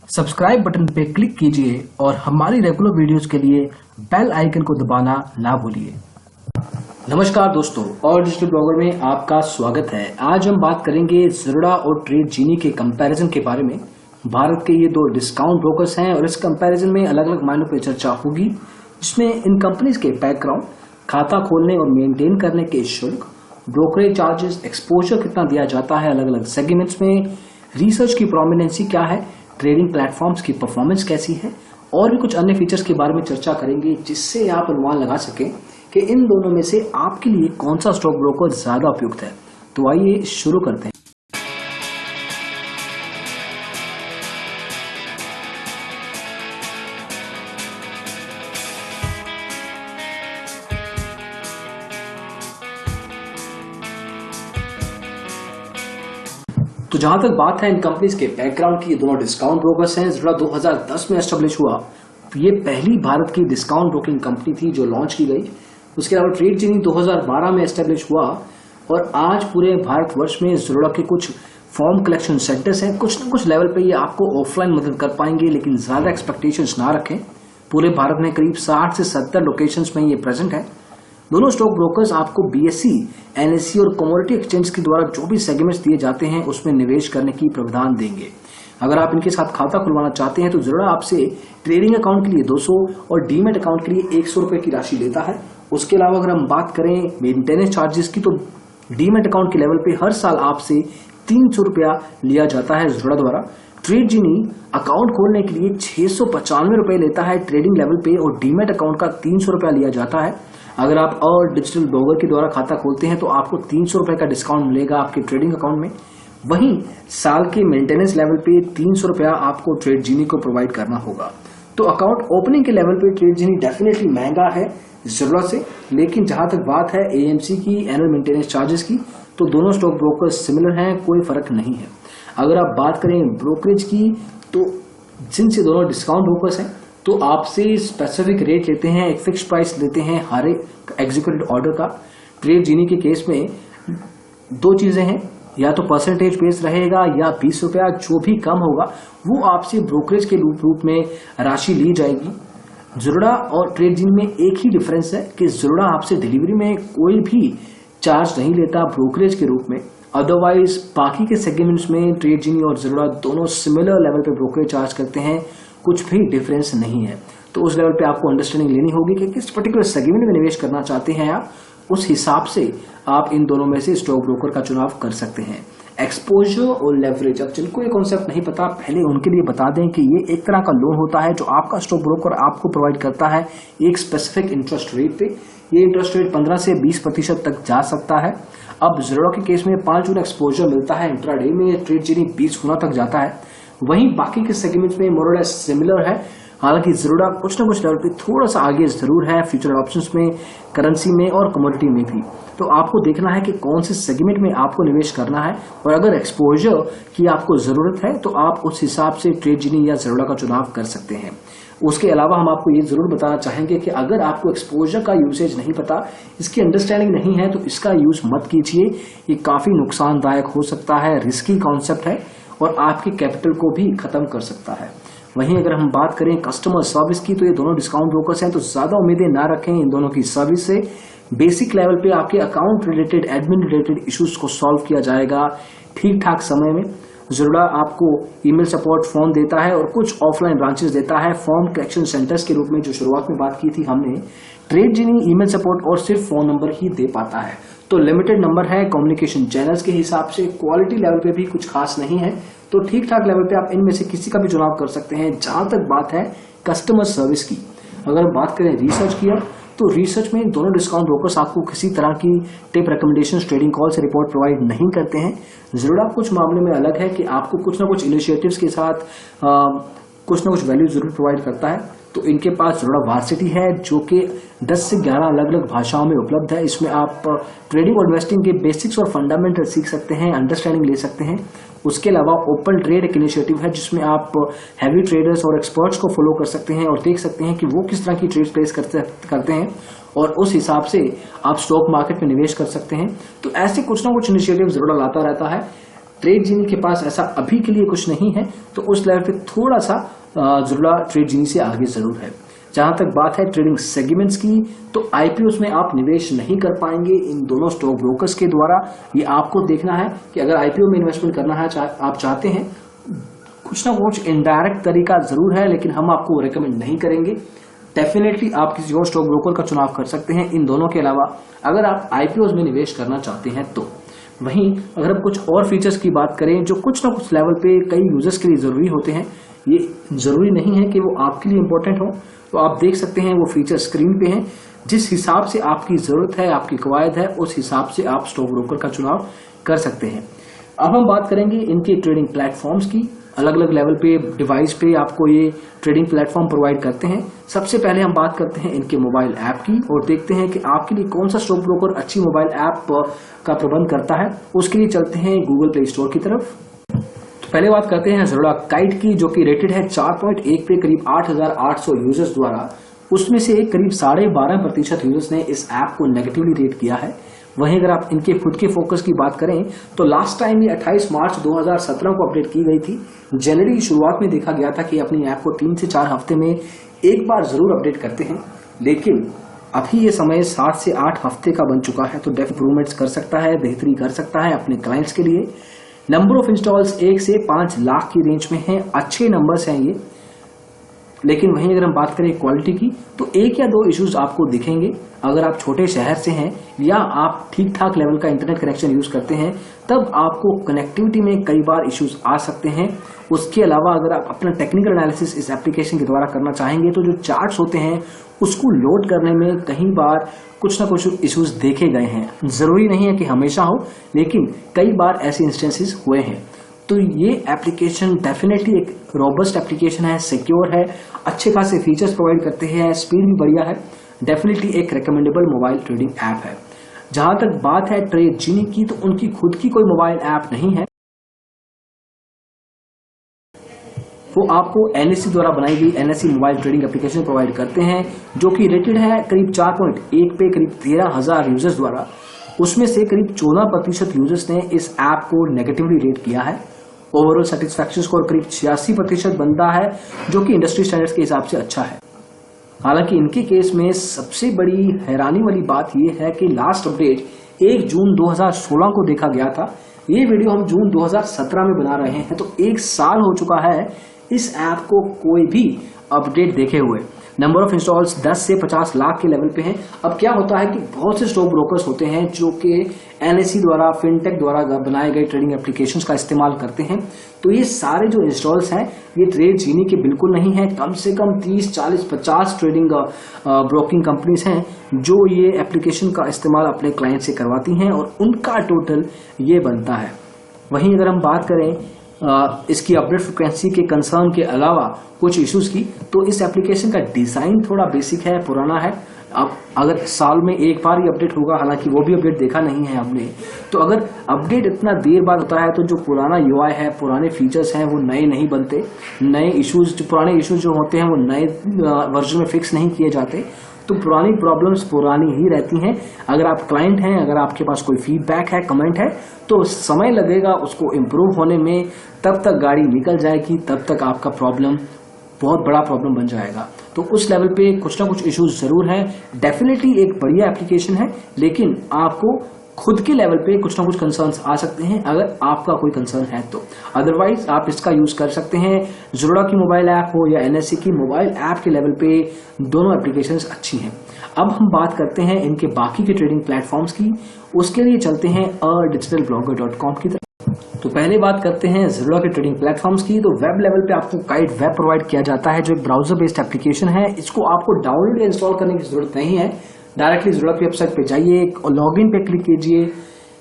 Subscribe button पे click कीजिए और हमारी रेगुलर वीडियोस के लिए बेल आइकन को दबाना ना भूलिए। नमस्कार दोस्तों, और डिजिटल ब्लॉगर में आपका स्वागत है। आज हम बात करेंगे ज़ीरोधा और ट्रेड जीनी के कंपैरिजन के बारे में। भारत के ये दो डिस्काउंट ब्रोकर्स हैं और इस कंपैरिजन में अलग अलग मायनों पर चर्चा होगी, जिसमें इन कंपनीज के बैकग्राउंड, खाता खोलने और मेंटेन करने के शुल्क, ब्रोकरेज चार्जेस, एक्सपोजर कितना दिया जाता है अलग अलग सेगमेंट्स में, रिसर्च की प्रोमिनेंसी क्या है, ट्रेडिंग प्लेटफॉर्म्स की परफॉर्मेंस कैसी है, और भी कुछ अन्य फीचर्स के बारे में चर्चा करेंगे, जिससे आप अनुमान लगा सकें कि इन दोनों में से आपके लिए कौन सा स्टॉक ब्रोकर ज्यादा उपयुक्त है। तो आइए शुरू करते हैं। तो जहां तक बात है इन कंपनीज के बैकग्राउंड की, ये दोनों डिस्काउंट ब्रोकर्स हैं। ज़ीरोधा 2010 में एस्टेब्लिश हुआ। ये पहली भारत की डिस्काउंट ब्रोकिंग कंपनी थी जो लॉन्च की गई। उसके अलावा ट्रेड जीनी 2012 में एस्टेब्लिश हुआ और आज पूरे भारतवर्ष में ज़ीरोधा के कुछ फॉर्म कलेक्शन सेंटर्स हैं। कुछ न कुछ लेवल पे ये आपको ऑफलाइन मदद कर पाएंगे, लेकिन ज्यादा एक्सपेक्टेशंस ना रखें। पूरे भारत में करीब 60 से 70 लोकेशंस में ये प्रेजेंट है। दोनों स्टॉक ब्रोकर्स आपको बीएसई, एनएसई और कमोडिटी एक्सचेंज के द्वारा जो भी सेगमेंट्स दिए जाते हैं उसमें निवेश करने की प्रावधान देंगे। अगर आप इनके साथ खाता खुलवाना चाहते हैं तो ज़ीरोधा आपसे ट्रेडिंग अकाउंट के लिए 200 और डीमेट अकाउंट के लिए 100 रुपए की राशि लेता है। उसके अलावा अगर हम बात करें मेंटेनेंस चार्जेस की, तो डीमेट अकाउंट के लेवल पे हर साल आपसे 300 रुपया लिया जाता है ज़ीरोधा द्वारा। ट्रेड जीनी अकाउंट खोलने के लिए 695 रुपए लेता है ट्रेडिंग लेवल पे और डीमेट अकाउंट का 300 रुपया लिया जाता है। अगर आप और डिजिटल ब्रोकर के द्वारा खाता खोलते हैं तो आपको 300 रुपए का डिस्काउंट मिलेगा आपके ट्रेडिंग अकाउंट में। वहीं साल के मेंटेनेंस लेवल पे 300 रुपया आपको ट्रेड जीनी को प्रोवाइड करना होगा। तो अकाउंट ओपनिंग के लेवल पे ट्रेड जीनी डेफिनेटली महंगा है ज़ीरोधा से, लेकिन जहां तक बात है एएमसी की, एनुअल मेंटेनेंस चार्जेस की, तो दोनों स्टॉक ब्रोकर सिमिलर हैं, कोई फर्क नहीं है। अगर आप बात करें ब्रोकरेज की, तो जिनसे दोनों डिस्काउंट ब्रोकर्स हैं तो आपसे स्पेसिफिक रेट लेते हैं, एक फिक्स प्राइस लेते हैं हर एक एग्जीक्यूटेड ऑर्डर का। ट्रेड जीनी के केस में दो चीजें हैं, या तो परसेंटेज बेस रहेगा या 20 रुपया, जो भी कम होगा वो आपसे ब्रोकरेज के रूप में राशि ली जाएगी। ज़ीरोधा और ट्रेड जीनी में एक ही डिफरेंस है कि ज़ीरोधा आपसे डिलीवरी में कोई भी चार्ज नहीं लेता ब्रोकरेज के रूप में। अदरवाइज बाकी के सेगमेंट्स में ट्रेड जीनी और ज़ीरोधा दोनों सिमिलर लेवल पे ब्रोकरेज चार्ज करते हैं, कुछ भी डिफरेंस नहीं है। तो उस लेवल पे आपको अंडरस्टैंडिंग लेनी होगी कि किस पर्टिकुलर सेगमेंट में निवेश करना चाहते हैं आप, उस हिसाब से आप इन दोनों में से स्टॉक ब्रोकर का चुनाव कर सकते हैं। एक्सपोजर और लेवरेज, अब जिनको ये कॉन्सेप्ट नहीं पता, पहले उनके लिए बता दें कि ये एक तरह का लोन होता है जो आपका स्टॉक ब्रोकर आपको प्रोवाइड करता है एक स्पेसिफिक इंटरेस्ट रेट पे। ये इंटरेस्ट रेट 15 से 20% तक जा सकता है। अब ज़ीरोधा के केस में 5 गुना एक्सपोजर मिलता है इंट्राडे में, ट्रेड जीनी 20 गुना तक जाता है। वहीं बाकी के सेगमेंट्स में मोर और लेस सिमिलर है, हालांकि ज़ीरोधा कुछ न कुछ लेवल पे थोड़ा सा आगे जरूर है फ्यूचर ऑप्शंस में, करेंसी में और कमोडिटी में भी। तो आपको देखना है कि कौन से सेगमेंट में आपको निवेश करना है, और अगर एक्सपोजर की आपको जरूरत है तो आप उस हिसाब से ट्रेड जीनी या ज़ीरोधा का चुनाव कर सकते हैं। उसके अलावा हम आपको ये जरूर बताना चाहेंगे कि अगर आपको एक्सपोजर का यूसेज नहीं पता, इसकी अंडरस्टैंडिंग नहीं है, तो इसका यूज मत कीजिए। ये काफी नुकसानदायक हो सकता है, रिस्की कॉन्सेप्ट है और आपके कैपिटल को भी खत्म कर सकता है। वहीं अगर हम बात करें कस्टमर सर्विस की, तो ये दोनों डिस्काउंट ब्रोकर्स हैं, तो ज्यादा उम्मीदें ना रखें इन दोनों की सर्विस से। बेसिक लेवल पे आपके account related, admin related issues को सॉल्व किया जाएगा ठीक ठाक समय में। ज़ीरोधा आपको ईमेल सपोर्ट फोन देता है और कुछ ऑफलाइन ब्रांचेस देता है फॉर्म कलेक्शन सेंटर्स के रूप में, जो शुरुआत में बात की थी हमने। ट्रेड जीनी ईमेल सपोर्ट और सिर्फ फोन नंबर ही दे पाता है, तो लिमिटेड नंबर है। कम्युनिकेशन चैनल्स के हिसाब से क्वालिटी लेवल पे भी कुछ खास नहीं है, तो ठीक ठाक लेवल पे आप इनमें से किसी का भी चुनाव कर सकते हैं। जहां तक बात है कस्टमर सर्विस की, अगर हम बात करें रिसर्च की, तो रिसर्च में दोनों डिस्काउंट ब्रोकर्स आपको किसी तरह की टिप, रिकमेंडेशन, ट्रेडिंग कॉल से रिपोर्ट प्रोवाइड नहीं करते हैं। ज़ीरोधा कुछ मामले में अलग है कि आपको कुछ ना कुछ इनिशिएटिव्स के साथ कुछ ना कुछ वैल्यू जरूर प्रोवाइड करता है। तो इनके पास ज़ीरोधा वार्सिटी है, जो कि 10 से 11 अलग अलग भाषाओं में उपलब्ध है। इसमें आप ट्रेडिंग और इन्वेस्टिंग के बेसिक्स और फंडामेंटल सीख सकते हैं, अंडरस्टैंडिंग ले सकते हैं। उसके अलावा ओपन ट्रेड एक इनिशिएटिव है, जिसमें आप हैवी ट्रेडर्स और एक्सपर्ट्स को फॉलो कर सकते हैं और देख सकते हैं कि वो किस तरह की ट्रेड प्लेस करते हैं, और उस हिसाब से आप स्टॉक मार्केट में निवेश कर सकते हैं। तो ऐसे कुछ ना कुछ इनिशिएटिव ज़ीरोधा लाता रहता है। ट्रेड जीनी के पास ऐसा अभी के लिए कुछ नहीं है, तो उस लेवल पे थोड़ा सा ज़रूरा ट्रेड जीनी से आगे जरूर है। जहां तक बात है ट्रेडिंग सेगमेंट्स की, तो आईपीओस में आप निवेश नहीं कर पाएंगे इन दोनों स्टॉक ब्रोकर्स के द्वारा। ये आपको देखना है कि अगर आईपीओ में इन्वेस्टमेंट करना है आप चाहते हैं, कुछ ना कुछ इनडायरेक्ट तरीका जरूर है, लेकिन हम आपको रेकमेंड नहीं करेंगे। डेफिनेटली आप किसी और स्टॉक ब्रोकर का चुनाव कर सकते हैं इन दोनों के अलावा, अगर आप आईपीओ में निवेश करना चाहते हैं तो। वहीं अगर हम कुछ और फीचर्स की बात करें जो कुछ ना कुछ लेवल पे कई यूजर्स के लिए जरूरी होते हैं, ये जरूरी नहीं है कि वो आपके लिए इंपॉर्टेंट हो, तो आप देख सकते हैं वो फीचर स्क्रीन पे हैं। जिस हिसाब से आपकी जरूरत है, आपकी कवायद है, उस हिसाब से आप स्टॉक ब्रोकर का चुनाव कर सकते हैं। अब हम बात करेंगे इनके ट्रेडिंग प्लेटफॉर्म्स की। अलग अलग लेवल पे डिवाइस पे आपको ये ट्रेडिंग प्लेटफॉर्म प्रोवाइड करते हैं। सबसे पहले हम बात करते हैं इनके मोबाइल ऐप की और देखते हैं कि आपके लिए कौन सा स्टॉक ब्रोकर अच्छी मोबाइल ऐप का प्रबंध करता है। उसके लिए चलते हैं गूगल प्ले स्टोर की तरफ। तो पहले बात करते हैं ज़ेरोडा काइट की, जो कि रेटेड है 4.1 पे करीब 8,800 यूजर्स द्वारा। उसमें से करीब 12.5% यूजर्स ने इस ऐप को नेगेटिवली रेट किया है। वहीं अगर आप इनके खुद के फोकस की बात करें तो लास्ट टाइम ये 28 मार्च 2017 को अपडेट की गई थी। जनवरी की शुरुआत में देखा गया था कि अपनी ऐप को 3 से 4 हफ्ते में एक बार जरूर अपडेट करते हैं, लेकिन अभी ये समय 7 से 8 हफ्ते का बन चुका है, तो इंप्रूवमेंट्स कर सकता है, बेहतरी कर सकता है अपने क्लाइंट्स के लिए। नंबर ऑफ इंस्टॉल्स 1 से 5 लाख की रेंज में है, अच्छे नंबर्स हैं ये। लेकिन वहीं अगर हम बात करें क्वालिटी की, तो 1 या 2 इश्यूज आपको दिखेंगे। अगर आप छोटे शहर से हैं या आप ठीक ठाक लेवल का इंटरनेट कनेक्शन यूज करते हैं, तब आपको कनेक्टिविटी में कई बार इश्यूज आ सकते हैं। उसके अलावा अगर आप अपना टेक्निकल एनालिसिस इस एप्लीकेशन के द्वारा करना चाहेंगे, तो जो चार्ट्स होते हैं उसको लोड करने में कई बार कुछ ना कुछ इश्यूज देखे गए हैं। जरूरी नहीं है कि हमेशा हो, लेकिन कई बार ऐसे इंस्टेंसेस हुए हैं। तो ये एप्लीकेशन डेफिनेटली एक रोबस्ट एप्लीकेशन है, सिक्योर है, अच्छे खासे फीचर्स प्रोवाइड करते हैं, स्पीड भी बढ़िया है। डेफिनेटली एक रिकमेंडेबल मोबाइल ट्रेडिंग ऐप है। जहां तक बात है ट्रेड जीनी की, तो उनकी खुद की कोई मोबाइल ऐप नहीं है। वो आपको एनएससी द्वारा बनाई गई NSC mobile trading application provide करते हैं, जो कि रेटेड है करीब 4.1 पे करीब 13,000 यूजर्स द्वारा। उसमें से करीब 14% यूजर्स ने इस ऐप को नेगेटिवली रेट किया है। ओवरऑल सेटिस्फैक्शन स्कोर करीब 86% बनता है, जो कि इंडस्ट्री स्टैंडर्ड्स के हिसाब से अच्छा है। हालांकि इनके केस में सबसे बड़ी हैरानी वाली बात यह है कि लास्ट अपडेट 1 जून 2016 को देखा गया था। ये वीडियो हम जून 2017 में बना रहे हैं, तो 1 साल हो चुका है इस ऐप को कोई भी अपडेट देखे हुए। नंबर ऑफ इंस्टॉल्स 10 से 50 लाख के लेवल पे हैं। अब क्या होता है कि बहुत से स्टॉक ब्रोकर्स होते हैं जो कि एनएससी द्वारा, फिनटेक द्वारा बनाए गए ट्रेडिंग एप्लीकेशंस का इस्तेमाल करते हैं। तो ये सारे जो इंस्टॉल्स हैं ये ट्रेड जीनी के बिल्कुल नहीं है। कम से कम 30, 40, 50 ट्रेडिंग ब्रोकिंग कंपनीज हैं जो ये एप्लीकेशन का इस्तेमाल अपने क्लाइंट से करवाती हैं, और उनका टोटल ये बनता है। वहीं अगर हम बात करें इसकी अपडेट फ्रिक्वेंसी के कंसर्न के अलावा कुछ इश्यूज की, तो इस एप्लीकेशन का डिजाइन थोड़ा बेसिक है, पुराना है। अब अगर साल में एक बार ही अपडेट होगा, हालांकि वो भी अपडेट देखा नहीं है हमने, तो अगर अपडेट इतना देर बाद होता है तो जो पुराना यूआई है, पुराने फीचर्स हैं, वो नए नहीं बनते। नए इश्यूज, जो पुराने इश्यूज जो होते हैं वो नए वर्जन में फिक्स नहीं किए जाते। तो पुरानी प्रॉब्लम्स पुरानी ही रहती हैं। अगर आप क्लाइंट हैं, अगर आपके पास कोई फीडबैक है, कमेंट है, तो समय लगेगा उसको इम्प्रूव होने में। तब तक गाड़ी निकल जाएगी, तब तक आपका प्रॉब्लम बहुत बड़ा प्रॉब्लम बन जाएगा। तो उस लेवल पे कुछ ना कुछ इश्यूज जरूर हैं। डेफिनेटली एक बढ़िया एप्लीकेशन है, लेकिन आपको खुद के लेवल पे कुछ ना कुछ कंसर्न्स आ सकते हैं अगर आपका कोई कंसर्न है तो। अदरवाइज आप इसका यूज कर सकते हैं। ज़ेरोडा की मोबाइल ऐप हो या एनएससी की मोबाइल ऐप के लेवल पे दोनों एप्लीकेशंस अच्छी हैं। अब हम बात करते हैं इनके बाकी के ट्रेडिंग प्लेटफॉर्म्स की। उसके लिए चलते हैं digitalblogger.com की तरफ। तो पहले बात करते हैं ज़ेरोडा के ट्रेडिंग प्लेटफॉर्म्स की। तो वेब लेवल पे आपको काइट वेब प्रोवाइड किया जाता है, जो एक ब्राउजर बेस्ड एप्लीकेशन है। इसको आपको डाउनलोड या इंस्टॉल करने की जरूरत नहीं है। डायरेक्टली ज़ेरोडा की वेबसाइट पे जाइए और लॉगिन पे क्लिक कीजिए,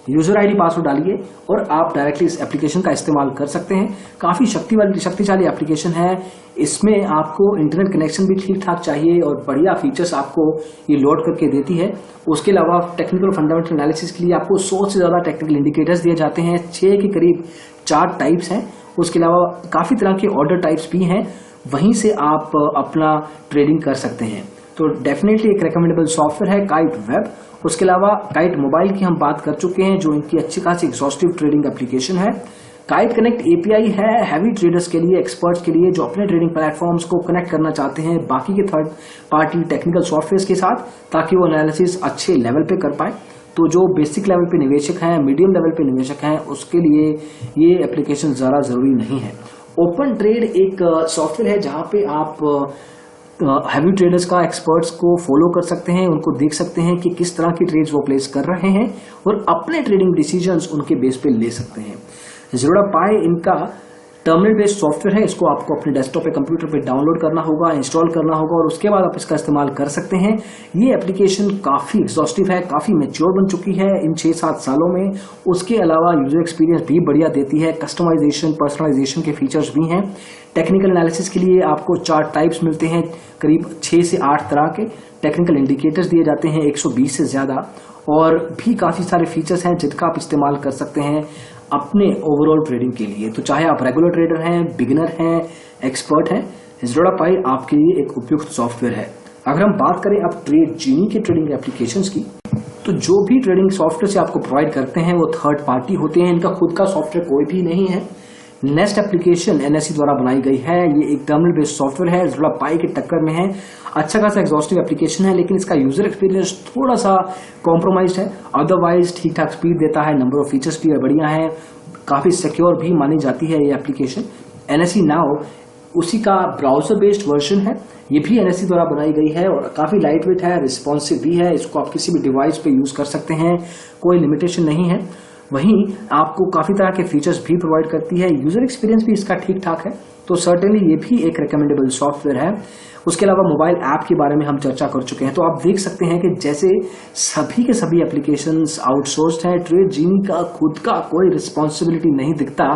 यूजर आईडी पासवर्ड डालिए और आप डायरेक्टली इस एप्लीकेशन का इस्तेमाल कर सकते हैं। काफी शक्तिशाली एप्लीकेशन है। इसमें आपको इंटरनेट कनेक्शन भी ठीक ठाक चाहिए और बढ़िया फीचर्स आपको ये लोड करके देती है। उसके अलावा टेक्निकल फंडामेंटल एनालिसिस के लिए आपको 100 से ज्यादा टेक्निकल इंडिकेटर्स दिए जाते हैं। 6 के करीब चार्ट टाइप्स हैं। उसके अलावा काफी तरह के ऑर्डर टाइप्स भी हैं। वहीं से आप अपना ट्रेडिंग कर सकते हैं। तो डेफिनेटली एक रिकमेंडेबल सॉफ्टवेयर है काइट वेब। उसके अलावा काइट मोबाइल की हम बात कर चुके हैं, जो इनकी अच्छी खासी एग्जॉस्टिव ट्रेडिंग एप्लीकेशन है। काइट कनेक्ट एपीआई है हैवी ट्रेडर्स के लिए, एक्सपर्ट्स के लिए, जो अपने ट्रेडिंग प्लेटफॉर्म्स को कनेक्ट करना चाहते हैं बाकी के थर्ड पार्टी टेक्निकल सॉफ्टवेयर के साथ, ताकि वो एनालिसिस अच्छे लेवल पे कर पाए। तो जो बेसिक लेवल पे निवेशक हैं, मीडियम लेवल पे निवेशक हैं, उसके लिए ये एप्लीकेशन ज़रा ज़रूरी नहीं है। ओपन ट्रेड एक सॉफ्टवेयर है जहां पे आप हैवी ट्रेडर्स का एक्सपर्ट्स को फॉलो कर सकते हैं, उनको देख सकते हैं कि किस तरह की ट्रेड्स वो प्लेस कर रहे हैं और अपने ट्रेडिंग डिसीजंस उनके बेस पे ले सकते हैं। ज़ीरोधा पाई इनका टर्मिनल बेस्ड सॉफ्टवेयर है, इसको आपको अपने डेस्कटॉप पे कंप्यूटर पे डाउनलोड करना होगा, इंस्टॉल करना होगा और उसके बाद आप इसका इस्तेमाल कर सकते हैं। ये एप्लीकेशन काफ़ी एग्जॉस्टिव है, काफ़ी मैच्योर बन चुकी है इन 6-7 सालों में। उसके अलावा यूजर एक्सपीरियंस भी बढ़िया देती है, कस्टमाइजेशन, पर्सनलाइजेशन के फीचर्स भी हैं। टेक्निकल एनालिसिस के लिए आपको 4 टाइप्स मिलते हैं, करीब 6 से 8 तरह के टेक्निकल इंडिकेटर्स दिए जाते हैं, 120 से ज़्यादा, और भी काफ़ी सारे फीचर्स हैं जिनका आप इस्तेमाल कर सकते हैं अपने ओवरऑल ट्रेडिंग के लिए। तो चाहे आप रेगुलर ट्रेडर हैं, बिगिनर हैं, एक्सपर्ट हैं, ज़ीरोधा पाई आपके लिए एक उपयुक्त सॉफ्टवेयर है। अगर हम बात करें अब ट्रेड जीनी के ट्रेडिंग एप्लीकेशंस की, तो जो भी ट्रेडिंग सॉफ्टवेयर से आपको प्रोवाइड करते हैं वो थर्ड पार्टी होते हैं, इनका खुद का सॉफ्टवेयर कोई भी नहीं है। नेस्ट एप्लीकेशन एनएससी द्वारा बनाई गई है, ये एक टर्मिनल बेस्ड सॉफ्टवेयर है, ज़ीरोधा पाई के टक्कर में है। अच्छा खासा एग्जॉस्टिव एप्लीकेशन है, लेकिन इसका यूजर एक्सपीरियंस थोड़ा सा कॉम्प्रोमाइज्ड है। अदरवाइज ठीक ठाक स्पीड देता है, नंबर ऑफ फीचर्स भी बढ़िया है, काफी सिक्योर भी मानी जाती है ये एप्लीकेशन। एनएससी नाउ उसी का ब्राउजर बेस्ड वर्जन है, ये भी एनएससी द्वारा बनाई गई है और काफी लाइट वेट है, रिस्पॉन्सिव भी है, इसको आप किसी भी डिवाइस पे यूज कर सकते हैं, कोई लिमिटेशन नहीं है। वहीं आपको काफी तरह के फीचर्स भी प्रोवाइड करती है, यूजर एक्सपीरियंस भी इसका ठीक ठाक है, तो सर्टेनली ये भी एक रिकमेंडेबल सॉफ्टवेयर है। उसके अलावा मोबाइल ऐप के बारे में हम चर्चा कर चुके हैं, तो आप देख सकते हैं कि जैसे सभी के सभी एप्लीकेशंस आउटसोर्स्ड हैं, ट्रेड जीनी का खुद का कोई रिस्पॉन्सिबिलिटी नहीं दिखता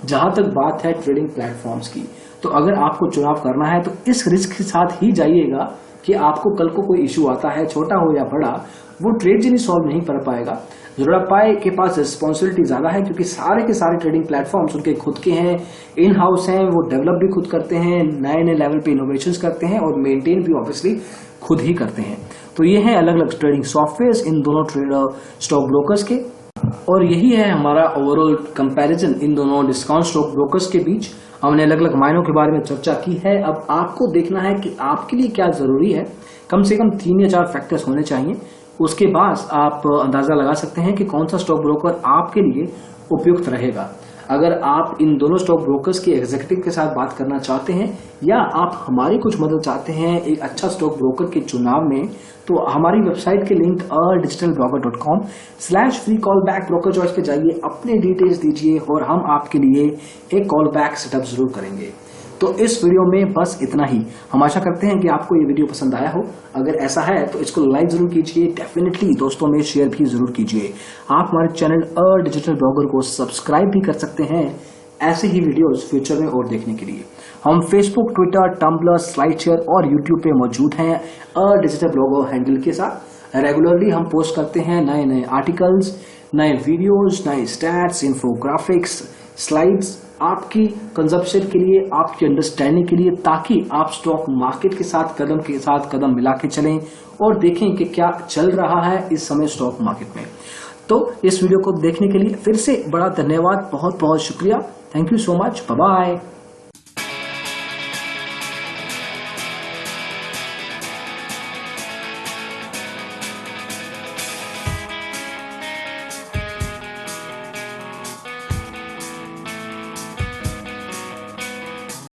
जहां तक बात है ट्रेडिंग प्लेटफॉर्म्स की। तो अगर आपको चुनाव करना है तो इस रिस्क के साथ ही जाइएगा कि आपको कल को कोई इश्यू आता है, छोटा हो या बड़ा, वो ट्रेड जीनी सॉल्व नहीं कर पाएगा। ज़ीरोधा पाई के पास रिस्पॉन्सिबिलिटी ज्यादा है, क्योंकि सारे के सारे ट्रेडिंग प्लेटफॉर्म्स उनके खुद के हैं, इन हाउस हैं, वो डेवलप भी खुद करते हैं, नए नए लेवल पे इनोवेशंस करते हैं और मेंटेन भी ऑब्वियसली खुद ही करते हैं। तो ये हैं अलग अलग ट्रेडिंग सॉफ्टवेयर्स इन दोनों ट्रेडर स्टॉक ब्रोकर्स के, और यही है हमारा ओवरऑल कंपैरिजन इन दोनों डिस्काउंट स्टॉक ब्रोकर्स के बीच। हमने अलग अलग मायनों के बारे में चर्चा की है। अब आपको देखना है कि आपके लिए क्या जरूरी है। कम से कम 3 या 4 फैक्टर्स होने चाहिए, उसके बाद आप अंदाजा लगा सकते हैं कि कौन सा स्टॉक ब्रोकर आपके लिए उपयुक्त रहेगा। अगर आप इन दोनों स्टॉक ब्रोकर्स के एग्जीक्यूटिव के साथ बात करना चाहते हैं या आप हमारी कुछ मदद चाहते हैं एक अच्छा स्टॉक ब्रोकर के चुनाव में, तो हमारी वेबसाइट के link digitalblogger.com/free callback broker choice पे जाइए, अपने डिटेल्स दीजिए और हम आपके लिए एक कॉल बैक सेटअप जरूर करेंगे। तो इस वीडियो में बस इतना ही। हम आशा करते हैं कि आपको ये वीडियो पसंद आया हो। अगर ऐसा है तो इसको लाइक जरूर कीजिए, डेफिनेटली दोस्तों में शेयर भी जरूर कीजिए। आप हमारे चैनल डिजिटल ब्लॉगर को सब्सक्राइब भी कर सकते हैं ऐसे ही वीडियोस फ्यूचर में और देखने के लिए। हम फेसबुक, ट्विटर, टम्बलर, स्लाइडशेयर और यूट्यूब पे मौजूद हैं डिजिटल ब्लॉगर हैंडल के साथ। रेगुलरली हम पोस्ट करते हैं नए नए आर्टिकल्स, नए वीडियोस, नए स्टैट्स, इन्फोग्राफिक्स, स्लाइड्स आपकी कंजप्शन के लिए, आपकी अंडरस्टैंडिंग के लिए, ताकि आप स्टॉक मार्केट के साथ कदम मिला के चलें और देखें कि क्या चल रहा है इस समय स्टॉक मार्केट में। तो इस वीडियो को देखने के लिए फिर से बड़ा धन्यवाद, बहुत बहुत शुक्रिया। Thank you so much, bye bye.